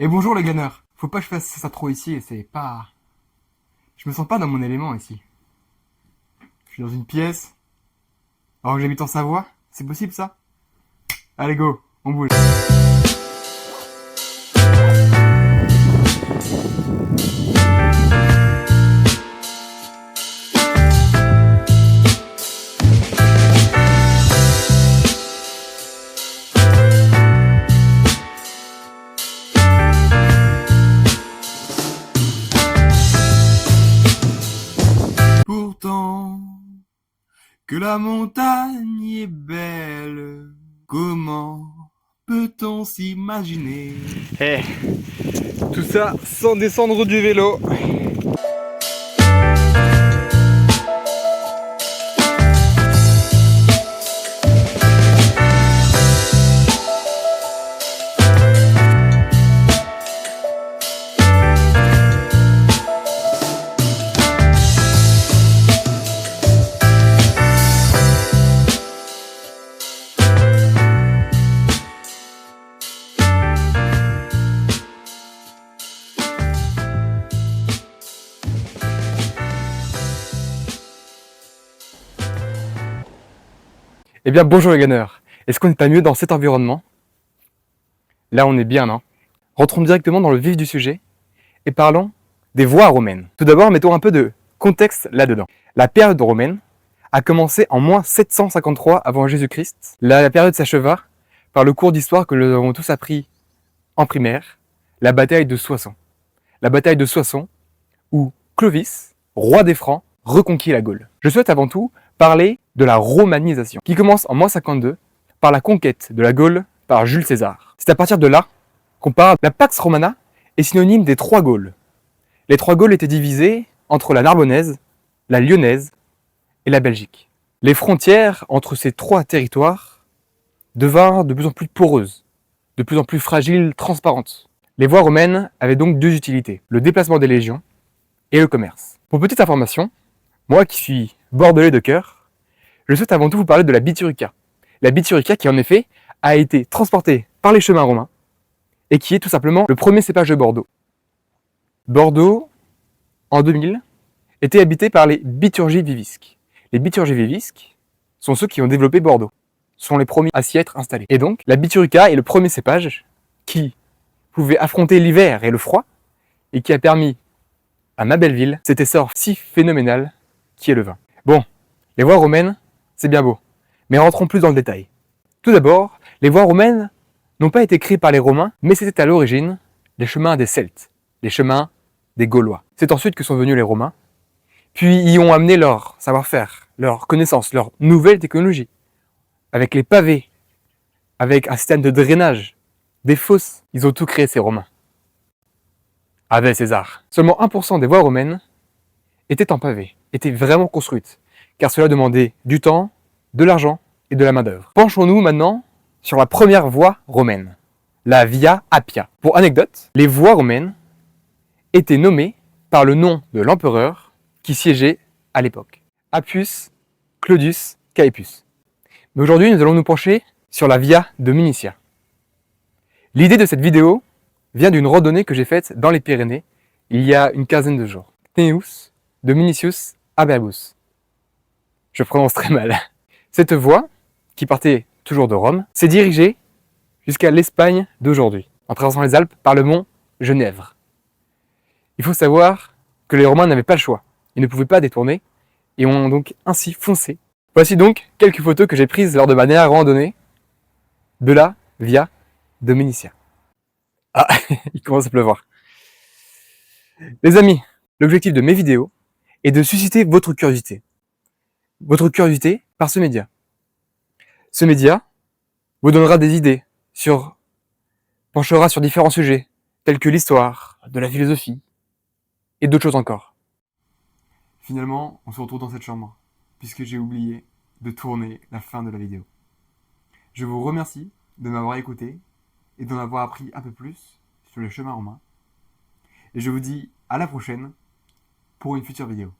Et bonjour les gagneurs. Faut pas que je fasse ça trop ici, c'est pas... Je me sens pas dans mon élément ici. Je suis dans une pièce, alors que j'habite en Savoie. C'est possible ça? Allez go, on bouge. Pourtant, que la montagne est belle, comment peut-on s'imaginer? Eh, tout ça sans descendre du vélo. Eh bien bonjour les gagners. Est-ce qu'on n'est pas mieux dans cet environnement? Là on est bien, non? Rentrons directement dans le vif du sujet et parlons des voies romaines. Tout d'abord, mettons un peu de contexte là-dedans. La période romaine a commencé en moins 753 avant Jésus-Christ. La période s'acheva par le cours d'histoire que nous avons tous appris en primaire, la bataille de Soissons. La bataille de Soissons où Clovis, roi des Francs, reconquit la Gaule. Je souhaite avant tout parler de la romanisation, qui commence en moins 52 par la conquête de la Gaule par Jules César. C'est à partir de là qu'on parle. La Pax Romana est synonyme des trois Gaules. Les trois Gaules étaient divisées entre la Narbonnaise, la Lyonnaise et la Belgique. Les frontières entre ces trois territoires devinrent de plus en plus poreuses, de plus en plus fragiles, transparentes. Les voies romaines avaient donc deux utilités, le déplacement des légions et le commerce. Pour petite information, moi qui suis bordelais de cœur, je souhaite avant tout vous parler de la Biturica. La Biturica qui en effet a été transportée par les chemins romains et qui est tout simplement le premier cépage de Bordeaux. Bordeaux, en 2000, était habité par les Biturgi vivisques. Les Biturgi vivisques sont ceux qui ont développé Bordeaux, sont les premiers à s'y être installés. Et donc, la Biturica est le premier cépage qui pouvait affronter l'hiver et le froid et qui a permis à ma belle ville cet essor si phénoménal qui est le vin. Bon, les voies romaines, c'est bien beau, mais rentrons plus dans le détail. Tout d'abord, les voies romaines n'ont pas été créées par les Romains, mais c'était à l'origine les chemins des Celtes, les chemins des Gaulois. C'est ensuite que sont venus les Romains, puis y ont amené leur savoir-faire, leur connaissance, leur nouvelle technologie, avec les pavés, avec un système de drainage, des fosses. Ils ont tout créé ces Romains. Avec César. Seulement 1% des voies romaines étaient en pavé, étaient vraiment construites, car cela demandait du temps, de l'argent et de la main-d'œuvre. Penchons-nous maintenant sur la première voie romaine, la Via Appia. Pour anecdote, les voies romaines étaient nommées par le nom de l'empereur qui siégeait à l'époque, Appius Claudius Caepus. Mais aujourd'hui, nous allons nous pencher sur la Via Domitia. L'idée de cette vidéo vient d'une randonnée que j'ai faite dans les Pyrénées il y a une quinzaine de jours. Cneus Dominicius Aberbus. Je prononce très mal. Cette voie, qui partait toujours de Rome, s'est dirigée jusqu'à l'Espagne d'aujourd'hui, en traversant les Alpes par le mont Genèvre. Il faut savoir que les Romains n'avaient pas le choix. Ils ne pouvaient pas détourner et ont donc ainsi foncé. Voici donc quelques photos que j'ai prises lors de ma dernière randonnée de la Via Domitia. Ah, il commence à pleuvoir. Les amis, l'objectif de mes vidéos est de susciter votre curiosité. Votre curiosité par ce média. Ce média vous donnera des idées penchera sur différents sujets, tels que l'histoire, de la philosophie et d'autres choses encore. Finalement, on se retrouve dans cette chambre, puisque j'ai oublié de tourner la fin de la vidéo. Je vous remercie de m'avoir écouté et d'en avoir appris un peu plus sur le chemin romain. Et je vous dis à la prochaine pour une future vidéo.